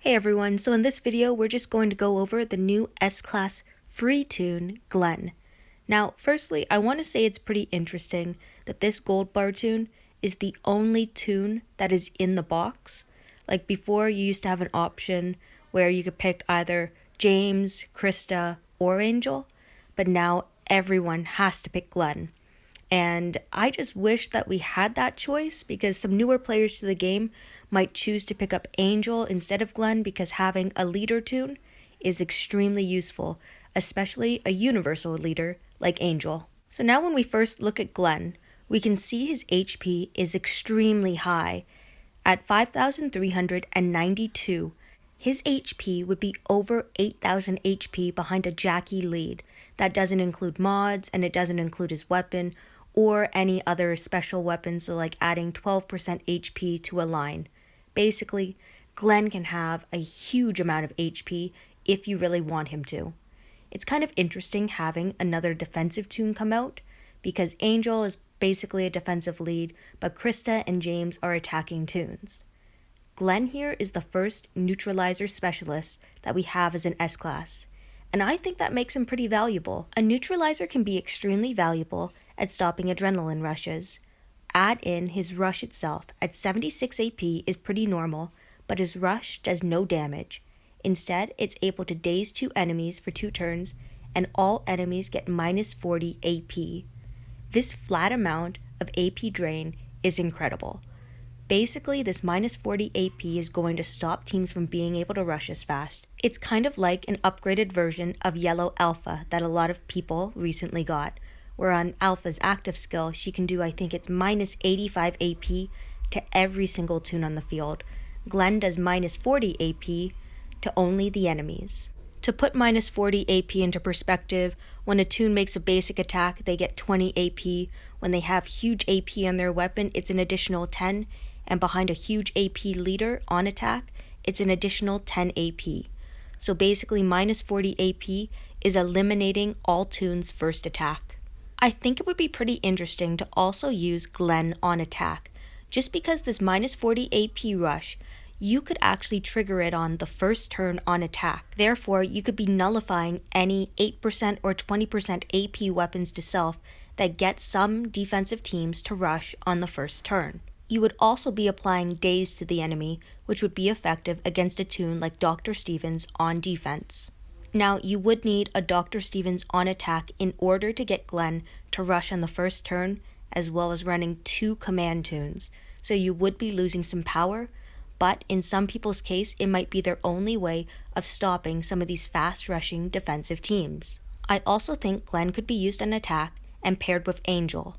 Hey everyone, so in this video we're just going to go over the new S-Class free toon, Glenn. Now, firstly, I want to say it's pretty interesting that this gold bar toon is the only toon that is in the box. Like before, you used to have an option where you could pick either James, Krista, or Angel, but now everyone has to pick Glenn. And I just wish that we had that choice because some newer players to the game might choose to pick up Angel instead of Glenn because having a leader toon is extremely useful, especially a universal leader like Angel. So now when we first look at Glenn, we can see his HP is extremely high. At 5,392, his HP would be over 8,000 HP behind a Jackie lead. That doesn't include mods and it doesn't include his weapon or any other special weapons, so like adding 12% HP to a line. Basically, Glenn can have a huge amount of HP if you really want him to. It's kind of interesting having another defensive toon come out, because Angel is basically a defensive lead, but Krista and James are attacking toons. Glenn here is the first neutralizer specialist that we have as an S-Class, and I think that makes him pretty valuable. A neutralizer can be extremely valuable at stopping adrenaline rushes. Add in his rush itself at 76 AP is pretty normal, but his rush does no damage. Instead, it's able to daze 2 enemies for 2 turns, and all enemies get minus 40 AP. This flat amount of AP drain is incredible. Basically, this minus 40 AP is going to stop teams from being able to rush as fast. It's kind of like an upgraded version of Yellow Alpha that a lot of people recently got, where on Alpha's active skill, she can do, I think it's minus 85 AP to every single toon on the field. Glenn does minus 40 AP to only the enemies. To put minus 40 AP into perspective, when a toon makes a basic attack, they get 20 AP. When they have huge AP on their weapon, it's an additional 10, and behind a huge AP leader on attack, it's an additional 10 AP. So basically, minus 40 AP is eliminating all toons' first attack. I think it would be pretty interesting to also use Glenn on attack, just because this minus 40 AP rush, you could actually trigger it on the first turn on attack. Therefore, you could be nullifying any 8% or 20% AP weapons to self that get some defensive teams to rush on the first turn. You would also be applying daze to the enemy, which would be effective against a toon like Dr. Stevens on defense. Now, you would need a Dr. Stevens on attack in order to get Glenn to rush on the first turn, as well as running 2 command toons, so you would be losing some power, but in some people's case, it might be their only way of stopping some of these fast-rushing defensive teams. I also think Glenn could be used on attack and paired with Angel,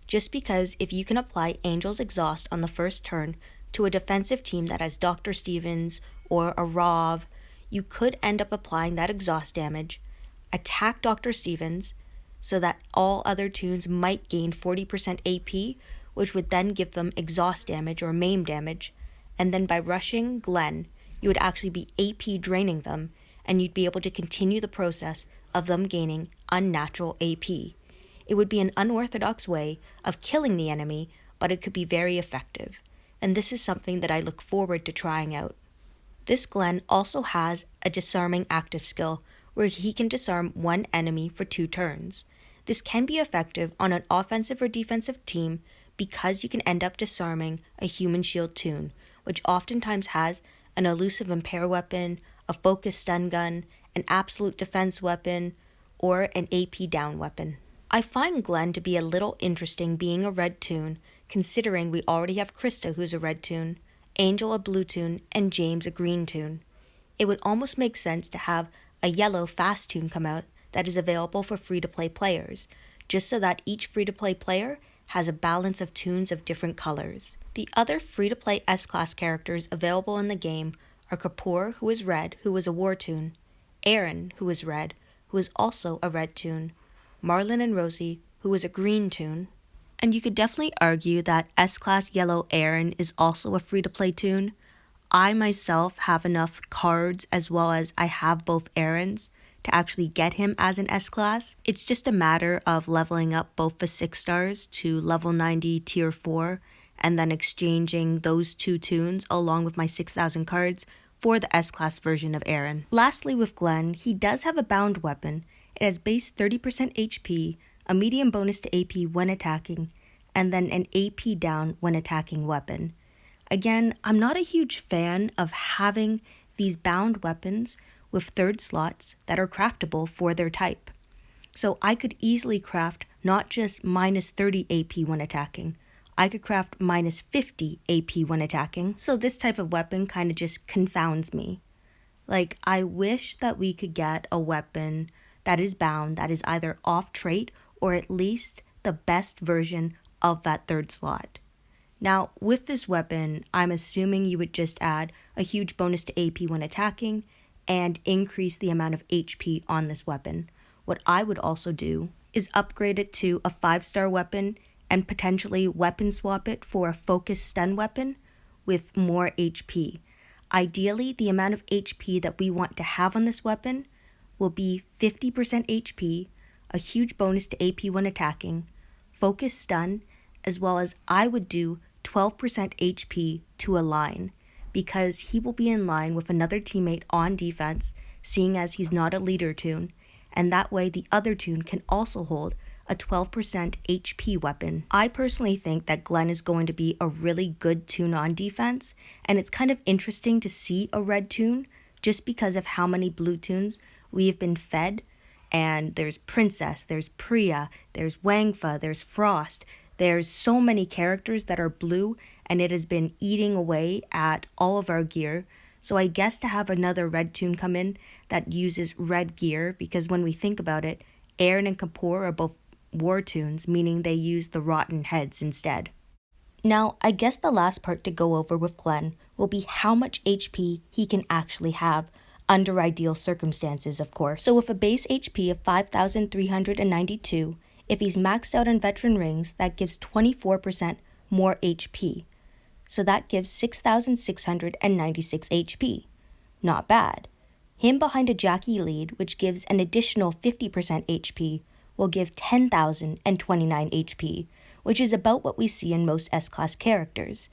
just because if you can apply Angel's exhaust on the first turn to a defensive team that has Dr. Stevens or a Rov, you could end up applying that exhaust damage, attack Dr. Stevens, so that all other toons might gain 40% AP, which would then give them exhaust damage or maim damage, and then by rushing Glenn, you would actually be AP draining them, and you'd be able to continue the process of them gaining unnatural AP. It would be an unorthodox way of killing the enemy, but it could be very effective, and this is something that I look forward to trying out. This Glenn also has a disarming active skill, where he can disarm 1 enemy for 2 turns. This can be effective on an offensive or defensive team because you can end up disarming a human shield toon, which oftentimes has an elusive impair weapon, a focused stun gun, an absolute defense weapon, or an AP down weapon. I find Glenn to be a little interesting being a red toon, considering we already have Krista who's a red toon, Angel a blue toon, and James a green toon. It would almost make sense to have a yellow fast toon come out that is available for free-to-play players, just so that each free-to-play player has a balance of toons of different colors. The other free-to-play S-Class characters available in the game are Kapoor, who is red, who is a war toon, Aaron, who is red, who is also a red toon, Marlon and Rosie, who is a green toon, and you could definitely argue that S-Class Yellow Aaron is also a free-to-play toon. I myself have enough cards as well as I have both Aarons to actually get him as an S-Class. It's just a matter of leveling up both the 6 stars to level 90 tier 4 and then exchanging those 2 toons along with my 6,000 cards for the S-Class version of Aaron. Lastly, with Glenn, he does have a bound weapon. It has base 30% HP, a medium bonus to AP when attacking, and then an AP down when attacking weapon. Again, I'm not a huge fan of having these bound weapons with third slots that are craftable for their type. So I could easily craft not just minus 30 AP when attacking, I could craft minus 50 AP when attacking. So this type of weapon kind of just confounds me. Like, I wish that we could get a weapon that is bound, that is either off trait or at least the best version of that third slot. Now, with this weapon, I'm assuming you would just add a huge bonus to AP when attacking and increase the amount of HP on this weapon. What I would also do is upgrade it to a 5-star weapon and potentially weapon swap it for a focused stun weapon with more HP. Ideally, the amount of HP that we want to have on this weapon will be 50% HP, a huge bonus to AP when attacking, focused stun, as well as I would do 12% HP to a line, because he will be in line with another teammate on defense, seeing as he's not a leader toon, and that way the other toon can also hold a 12% HP weapon. I personally think that Glenn is going to be a really good toon on defense, and it's kind of interesting to see a red toon just because of how many blue toons we have been fed. And there's Princess, there's Priya, there's Wangfa, there's Frost. There's so many characters that are blue, and it has been eating away at all of our gear. So I guess to have another red toon come in that uses red gear, because when we think about it, Aaron and Kapoor are both war toons, meaning they use the rotten heads instead. Now, I guess the last part to go over with Glenn will be how much HP he can actually have, under ideal circumstances, of course. So with a base HP of 5,392, if he's maxed out on veteran rings, that gives 24% more HP. So that gives 6,696 HP. Not bad. Him behind a Jackie lead, which gives an additional 50% HP, will give 10,029 HP, which is about what we see in most S-Class characters.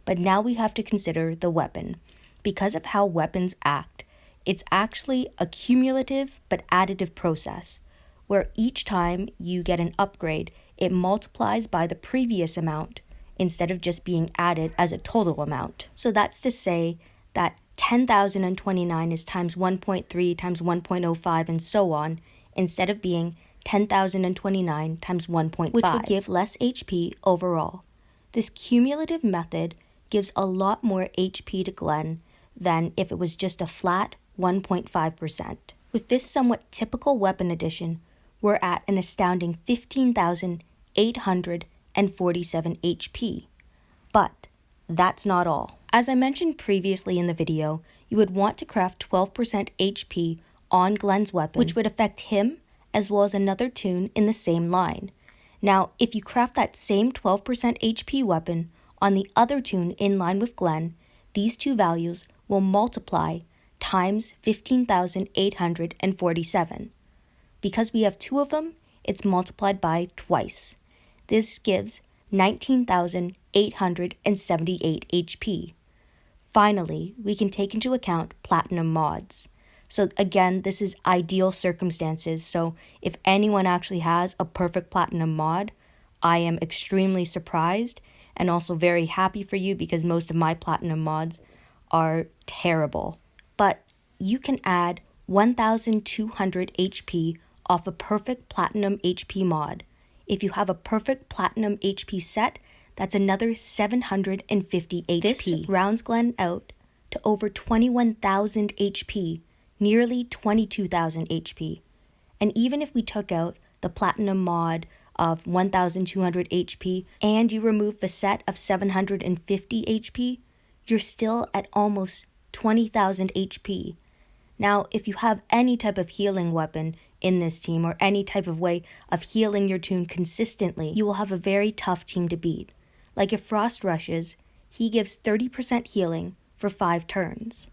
But now we have to consider the weapon. Because of how weapons act, it's actually a cumulative but additive process, where each time you get an upgrade, it multiplies by the previous amount instead of just being added as a total amount. So that's to say that 10,029 is times 1.3 times 1.05 and so on, instead of being 10,029 times 1.5, which would give less HP overall. This cumulative method gives a lot more HP to Glenn than if it was just a flat 1.5%. With this somewhat typical weapon addition, we're at an astounding 15,847 HP. But that's not all. As I mentioned previously in the video, you would want to craft 12% HP on Glenn's weapon, which would affect him as well as another toon in the same line. Now, if you craft that same 12% HP weapon on the other toon in line with Glenn, these two values will multiply times 15,847. Because we have two of them, it's multiplied by twice. This gives 19,878 HP. Finally, we can take into account platinum mods. So again, this is ideal circumstances, so if anyone actually has a perfect platinum mod, I am extremely surprised and also very happy for you because most of my platinum mods are terrible. But you can add 1,200 HP off a perfect platinum HP mod. If you have a perfect platinum HP set, that's another 750 HP. This rounds Glenn out to over 21,000 HP, nearly 22,000 HP. And even if we took out the platinum mod of 1,200 HP and you remove the set of 750 HP, you're still at almost 20,000 HP. Now, if you have any type of healing weapon in this team or any type of way of healing your toon consistently, you will have a very tough team to beat. Like if Frost rushes, he gives 30% healing for 5 turns.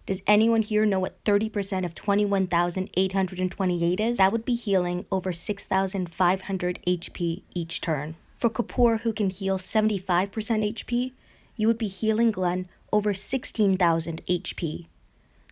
Does anyone here know what 30% of 21,828 is? That would be healing over 6,500 HP each turn. For Kapoor, who can heal 75% HP, you would be healing Glenn over 16,000 HP.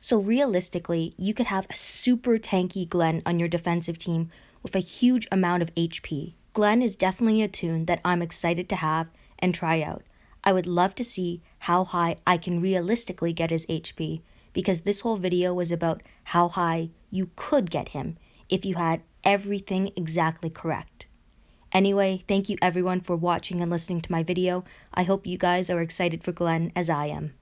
So realistically, you could have a super tanky Glenn on your defensive team with a huge amount of HP. Glenn is definitely a toon that I'm excited to have and try out. I would love to see how high I can realistically get his HP, because this whole video was about how high you could get him if you had everything exactly correct. Anyway, thank you everyone for watching and listening to my video. I hope you guys are excited for Glenn as I am.